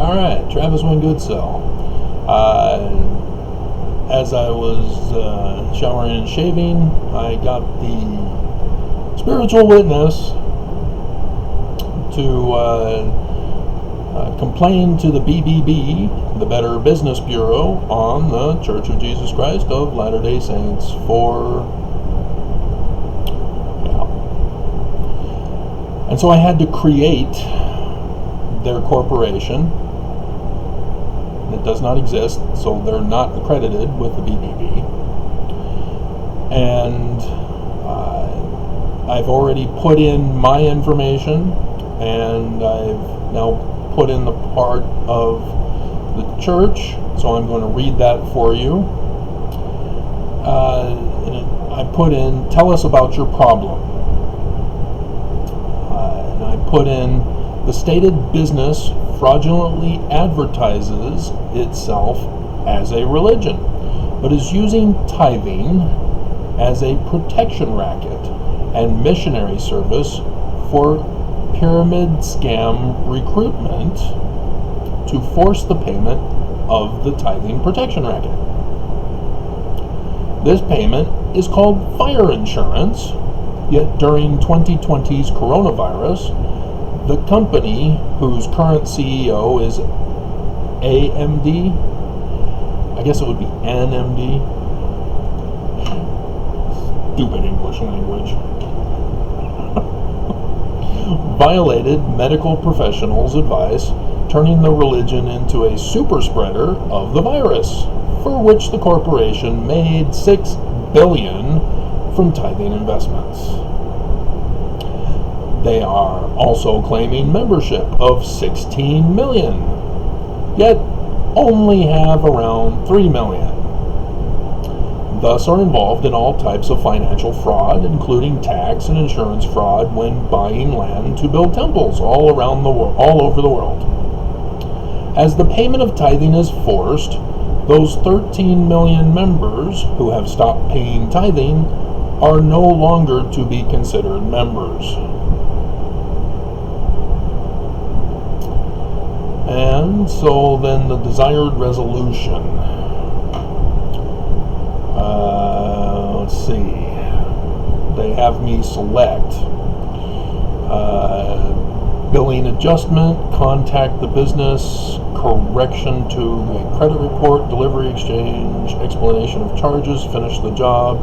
Alright, Travis Wingoodsill. As I was showering and shaving, I got the spiritual witness to complain to the BBB, the Better Business Bureau, on the Church of Jesus Christ of Latter-day Saints for... yeah. And so I had to create their corporation. It does not exist, so they're not accredited with the BBB. And I've already put in my information, and I've now put in the part of the church, so I'm going to read that for you. I put in, tell us about your problem. And I put in, the stated business fraudulently advertises itself as a religion, but is using tithing as a protection racket and missionary service for pyramid scam recruitment to force the payment of the tithing protection racket. This payment is called fire insurance, yet during 2020's coronavirus, the company, whose current CEO is AMD, I guess it would be NMD, stupid English language, violated medical professionals' advice, turning the religion into a super spreader of the virus, for which the corporation made $6 billion from tithing investments. They are also claiming membership of 16 million, yet only have around 3 million. Thus are involved in all types of financial fraud, including tax and insurance fraud when buying land to build temples all over the world. As the payment of tithing is forced, those 13 million members who have stopped paying tithing are no longer to be considered members. And so then the desired resolution. Let's see. They have me select billing adjustment, contact the business, correction to a credit report, delivery exchange, explanation of charges, finish the job,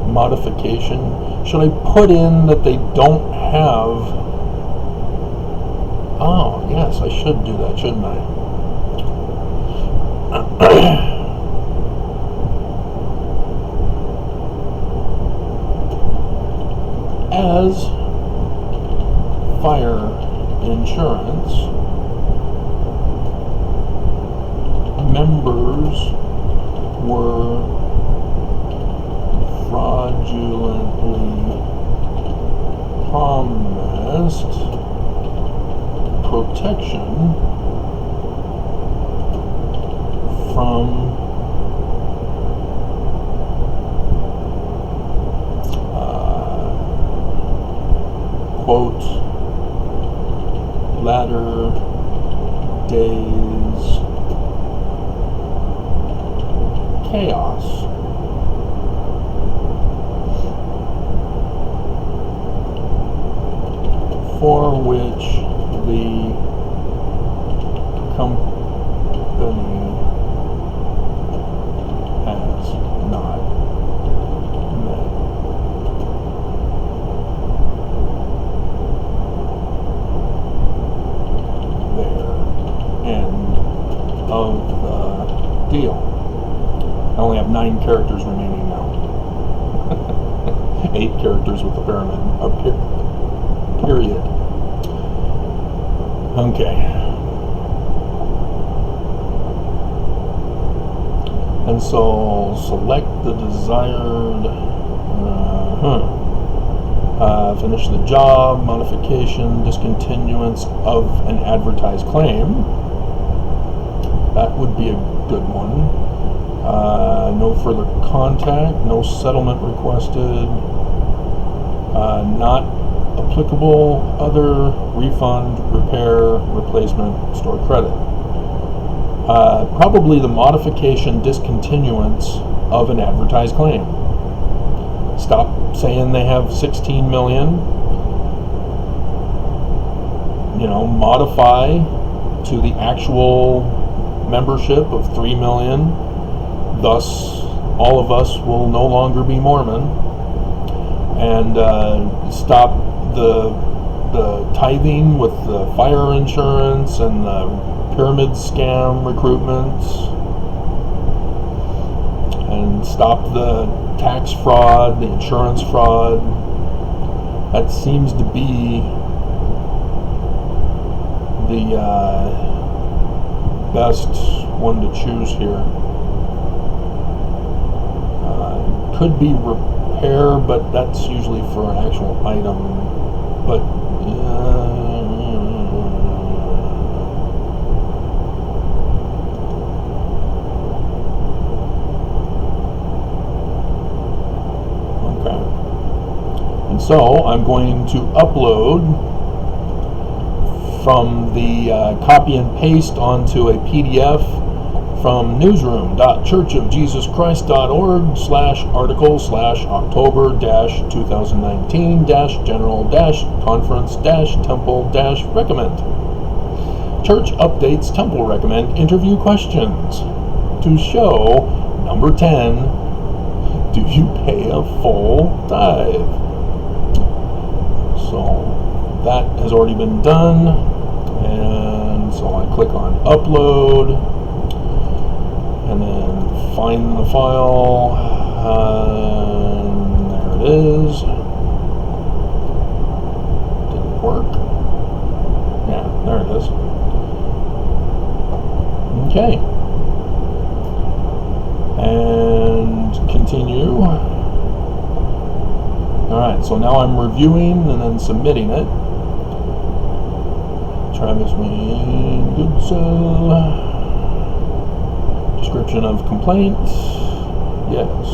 modification. Should I put in that they don't have... Oh, yes, I should do that, shouldn't I? As fire insurance, members were fraudulently promised protection from quote, latter days chaos. For which the company has not met their end of the deal. I only have 9 characters remaining now. 8 characters with the period. Okay. And so select the desired, finish the job, modification, discontinuance of an advertised claim. That would be a good one. No further contact, no settlement requested, not applicable, other, refund, repair, replacement, store credit. Probably the modification discontinuance of an advertised claim. Stop saying they have 16 million. Modify to the actual membership of 3 million. Thus, all of us will no longer be Mormon. And stop the tithing with the fire insurance and the pyramid scam recruitments, and stop the tax fraud, the insurance fraud. That seems to be the best one to choose here. Could be repair, but that's usually for an actual item. But okay. And so I'm going to upload from the copy and paste onto a PDF from newsroom.churchofjesuschrist.org/article/october-general-conference-temple-recommend. Church updates temple recommend interview questions. To show number 10, do you pay a full tithe? So that has already been done, and so I click on upload and then find the file, and there it is. Didn't work. Yeah, there it is. Okay, and continue. Alright, so now I'm reviewing and then submitting it. Travis Wayne Goodsell. Description of complaint. Yes.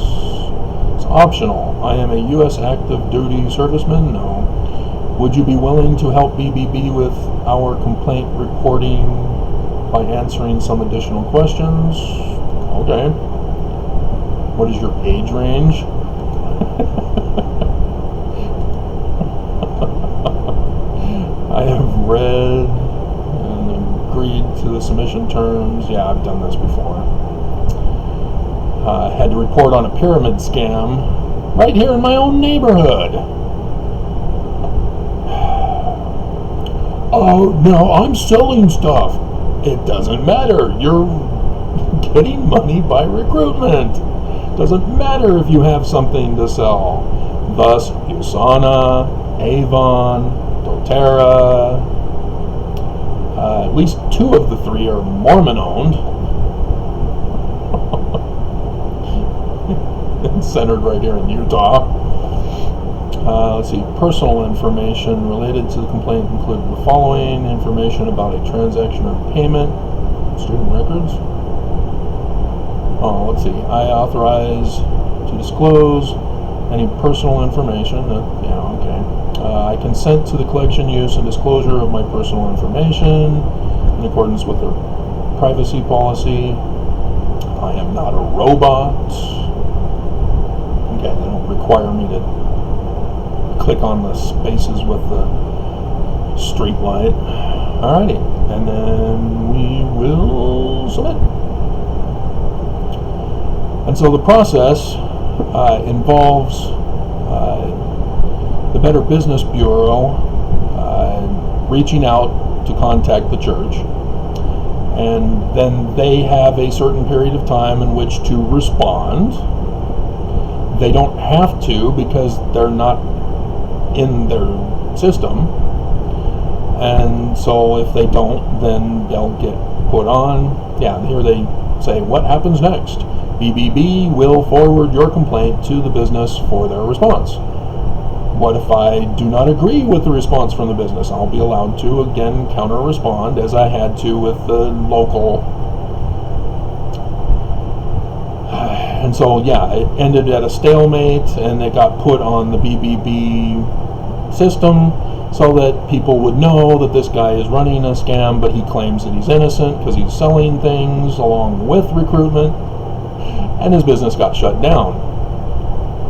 It's optional. I am a U.S. active duty serviceman. No. Would you be willing to help BBB with our complaint reporting by answering some additional questions? Okay. What is your age range? I have read and agreed to the submission terms. Yeah, I've done this before. Had to report on a pyramid scam right here in my own neighborhood. Oh, no, I'm selling stuff. It doesn't matter. You're getting money by recruitment. Doesn't matter if you have something to sell. Thus, USANA, Avon, doTERRA, at least 2 of the 3 are Mormon-owned. Centered right here in Utah. Let's see, personal information related to the complaint included the following: information about a transaction or payment, student records. Oh, let's see, I authorize to disclose any personal information. Yeah, okay. I consent to the collection, use, and disclosure of my personal information in accordance with the privacy policy. I am not a robot. Okay, they don't require me to click on the spaces with the street light. Alrighty, and then we will submit. And so the process involves the Better Business Bureau reaching out to contact the church, and then they have a certain period of time in which to respond. They don't have to because they're not in their system, and so if they don't, then they'll get put on. Yeah, here they say, what happens next? BBB will forward your complaint to the business for their response. What if I do not agree with the response from the business? I'll be allowed to again counter-respond, as I had to with the local. And so, yeah, it ended at a stalemate, and it got put on the BBB system, so that people would know that this guy is running a scam, but he claims that he's innocent because he's selling things along with recruitment, and his business got shut down,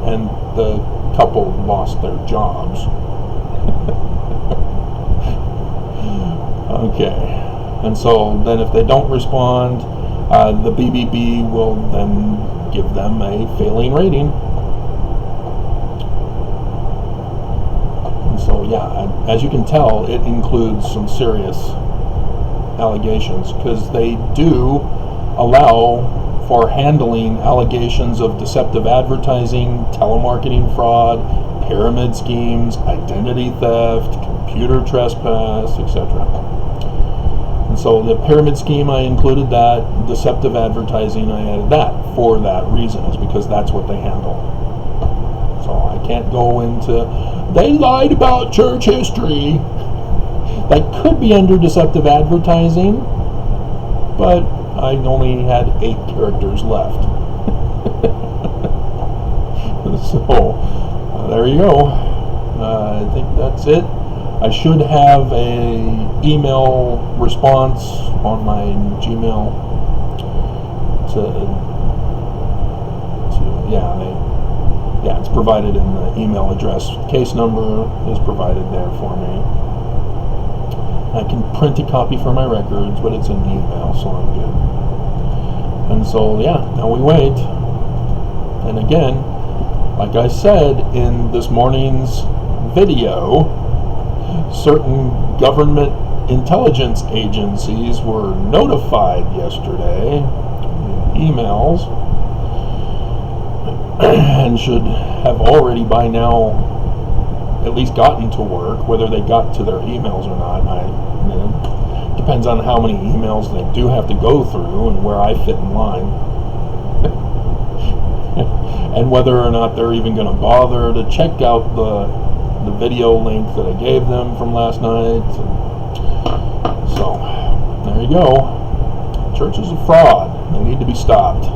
and the couple lost their jobs. Okay. And so then if they don't respond, the BBB will then give them a failing rating. And so yeah, as you can tell, it includes some serious allegations, because they do allow for handling allegations of deceptive advertising, telemarketing fraud, pyramid schemes, identity theft, computer trespass, etc. And so the pyramid scheme, I included that. Deceptive advertising, I added that for that reason, is because that's what they handle. So I can't go into, they lied about church history. That could be under deceptive advertising, but I only had 8 characters left. So there you go. I think that's it. I should have a email response on my Gmail it's provided in the email address. Case number is provided there for me. I can print a copy for my records, but it's in the email, so I'm good. And so yeah, now we wait. And again, like I said in this morning's video, certain government intelligence agencies were notified yesterday in emails and should have already by now at least gotten to work. Whether they got to their emails or not, depends on how many emails they do have to go through and where I fit in line. And whether or not they're even going to bother to check out the video link that I gave them from last night. So there you go. Church is a fraud. They need to be stopped.